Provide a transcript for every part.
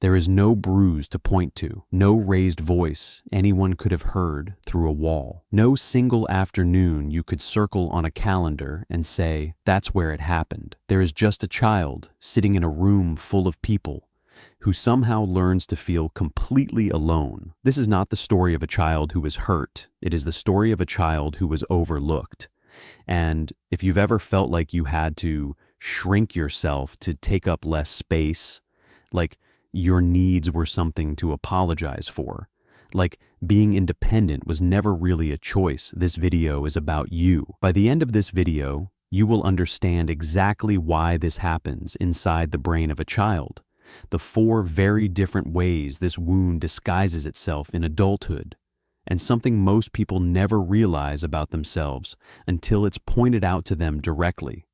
There is no bruise to point to, no raised voice anyone could have heard through a wall. No single afternoon you could circle on a calendar and say, that's where it happened. There is just a child sitting in a room full of people who somehow learns to feel completely alone. This is not the story of a child who was hurt. It is the story of a child who was overlooked. And if you've ever felt like you had to shrink yourself to take up less space, like your needs were something to apologize for, like being independent was never really a choice, this video is about you. By the end of this video, you will understand exactly why this happens inside the brain of a child. The 4 very different ways this wound disguises itself in adulthood, and something most people never realize about themselves until it's pointed out to them directly.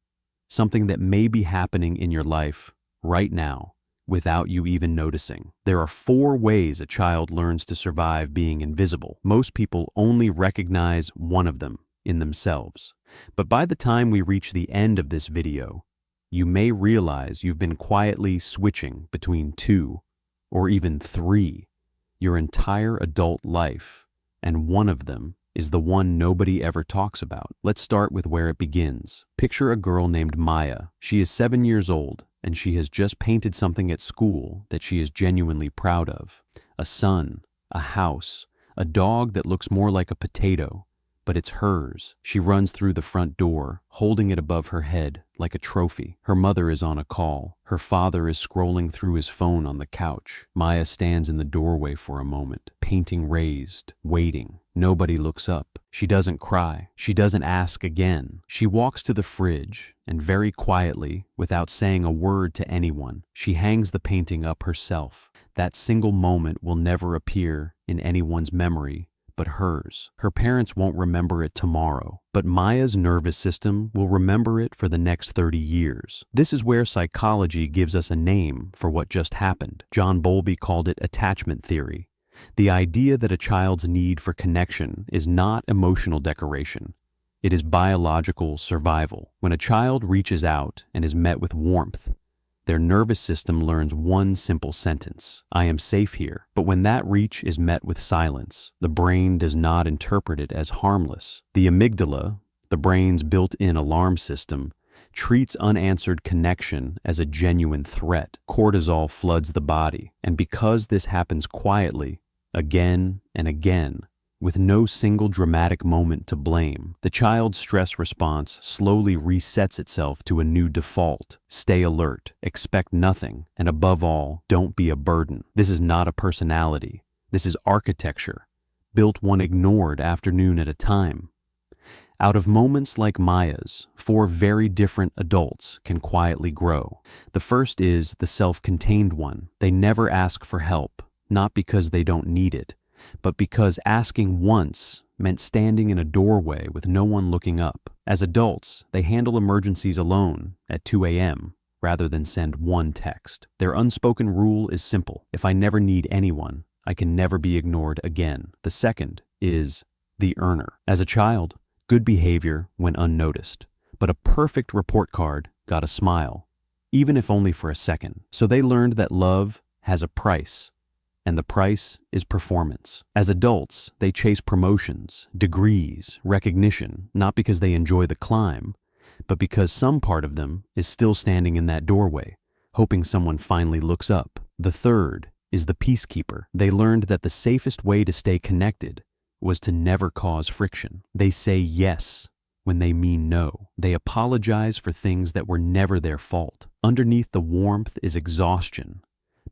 Something that may be happening in your life right now without you even noticing. There are 4 ways a child learns to survive being invisible. Most people only recognize one of them in themselves. But by the time we reach the end of this video, you may realize you've been quietly switching between 2 or even 3 your entire adult life, and one of them is the one nobody ever talks about. Let's start with where it begins. Picture a girl named Maya. She is 7 years old, and she has just painted something at school that she is genuinely proud of. A sun, a house, a dog that looks more like a potato, but it's hers. She runs through the front door, holding it above her head like a trophy. Her mother is on a call. Her father is scrolling through his phone on the couch. Maya stands in the doorway for a moment, painting raised, waiting. Nobody looks up. She doesn't cry. She doesn't ask again. She walks to the fridge and very quietly, without saying a word to anyone, she hangs the painting up herself. That single moment will never appear in anyone's memory but hers. Her parents won't remember it tomorrow, but Maya's nervous system will remember it for the next 30 years. This is where psychology gives us a name for what just happened. John Bowlby called it attachment theory. The idea that a child's need for connection is not emotional decoration. It is biological survival. When a child reaches out and is met with warmth, their nervous system learns one simple sentence: I am safe here. But when that reach is met with silence, the brain does not interpret it as harmless. The amygdala, the brain's built-in alarm system, treats unanswered connection as a genuine threat. Cortisol floods the body, and because this happens quietly, again and again, with no single dramatic moment to blame, the child's stress response slowly resets itself to a new default. Stay alert, expect nothing, and above all, don't be a burden. This is not a personality. This is architecture, built one ignored afternoon at a time. Out of moments like Maya's, 4 very different adults can quietly grow. The first is the self-contained one. They never ask for help, not because they don't need it, but because asking once meant standing in a doorway with no one looking up. As adults, they handle emergencies alone at 2 a.m. rather than send one text. Their unspoken rule is simple: if I never need anyone, I can never be ignored again. The second is the earner. As a child, good behavior went unnoticed, but a perfect report card got a smile, even if only for a second. So they learned that love has a price, and the price is performance. As adults, they chase promotions, degrees, recognition, not because they enjoy the climb, but because some part of them is still standing in that doorway, hoping someone finally looks up. The third is the peacekeeper. They learned that the safest way to stay connected was to never cause friction. They say yes when they mean no. They apologize for things that were never their fault. Underneath the warmth is exhaustion,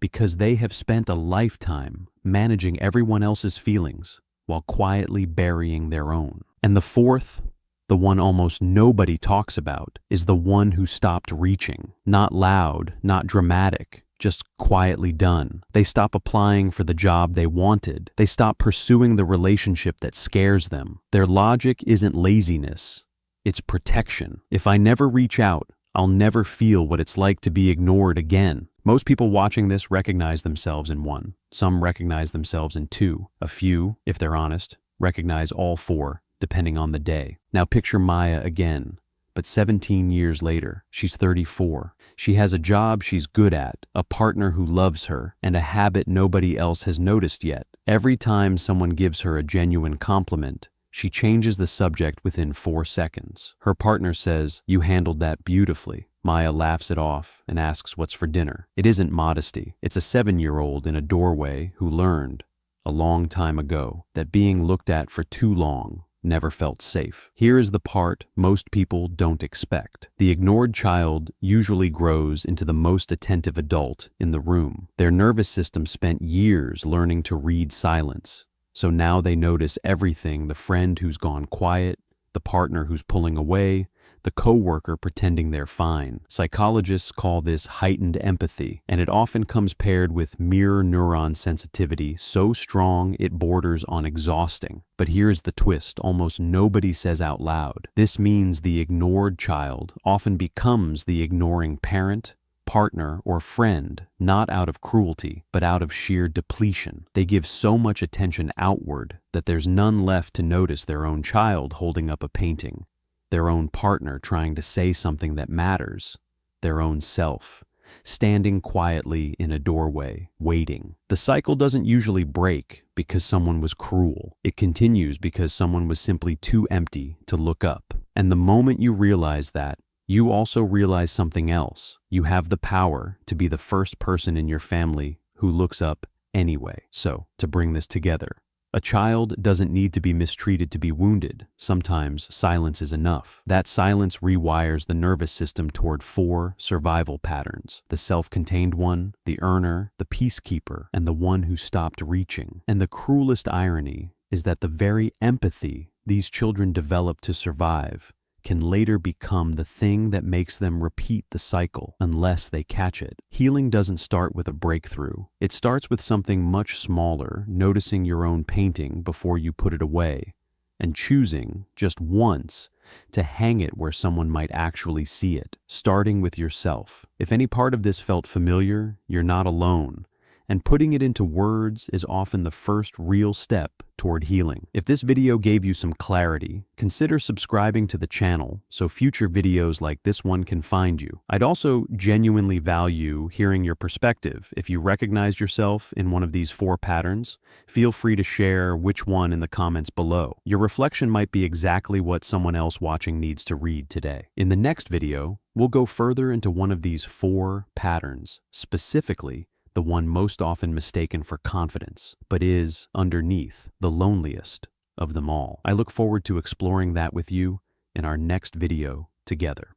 because they have spent a lifetime managing everyone else's feelings while quietly burying their own. And the fourth, the one almost nobody talks about, is the one who stopped reaching. Not loud, not dramatic, just quietly done. They stop applying for the job they wanted. They stop pursuing the relationship that scares them. Their logic isn't laziness, it's protection. If I never reach out, I'll never feel what it's like to be ignored again. Most people watching this recognize themselves in one. Some recognize themselves in 2. A few, if they're honest, recognize all 4, depending on the day. Now picture Maya again, But 17 years later, she's 34. She has a job she's good at, a partner who loves her, and a habit nobody else has noticed yet. Every time someone gives her a genuine compliment, she changes the subject within 4 seconds. Her partner says, "You handled that beautifully." Maya laughs it off and asks what's for dinner. It isn't modesty. It's a 7-year-old in a doorway who learned, a long time ago, that being looked at for too long never felt safe. Here is the part most people don't expect. The ignored child usually grows into the most attentive adult in the room. Their nervous system spent years learning to read silence. So now they notice everything: the friend who's gone quiet, the partner who's pulling away, the coworker pretending they're fine. Psychologists call this heightened empathy, and it often comes paired with mirror neuron sensitivity so strong it borders on exhausting. But here's the twist: almost nobody says out loud. This means the ignored child often becomes the ignoring parent, partner, or friend, not out of cruelty, but out of sheer depletion. They give so much attention outward that there's none left to notice their own child holding up a painting, their own partner trying to say something that matters, their own self standing quietly in a doorway, waiting. The cycle doesn't usually break because someone was cruel. It continues because someone was simply too empty to look up. And the moment you realize that, you also realize something else. You have the power to be the first person in your family who looks up anyway. So, to bring this together, a child doesn't need to be mistreated to be wounded. Sometimes silence is enough. That silence rewires the nervous system toward 4 survival patterns: the self-contained one, the earner, the peacekeeper, and the one who stopped reaching. And the cruelest irony is that the very empathy these children develop to survive can later become the thing that makes them repeat the cycle unless they catch it. Healing doesn't start with a breakthrough. It starts with something much smaller: noticing your own painting before you put it away, and choosing, just once, to hang it where someone might actually see it, starting with yourself. If any part of this felt familiar, you're not alone. And putting it into words is often the first real step toward healing. If this video gave you some clarity, consider subscribing to the channel so future videos like this one can find you. I'd also genuinely value hearing your perspective. If you recognized yourself in one of these 4 patterns, feel free to share which one in the comments below. Your reflection might be exactly what someone else watching needs to read today. In the next video, we'll go further into one of these 4 patterns, specifically the one most often mistaken for confidence, but is, underneath, the loneliest of them all. I look forward to exploring that with you in our next video together.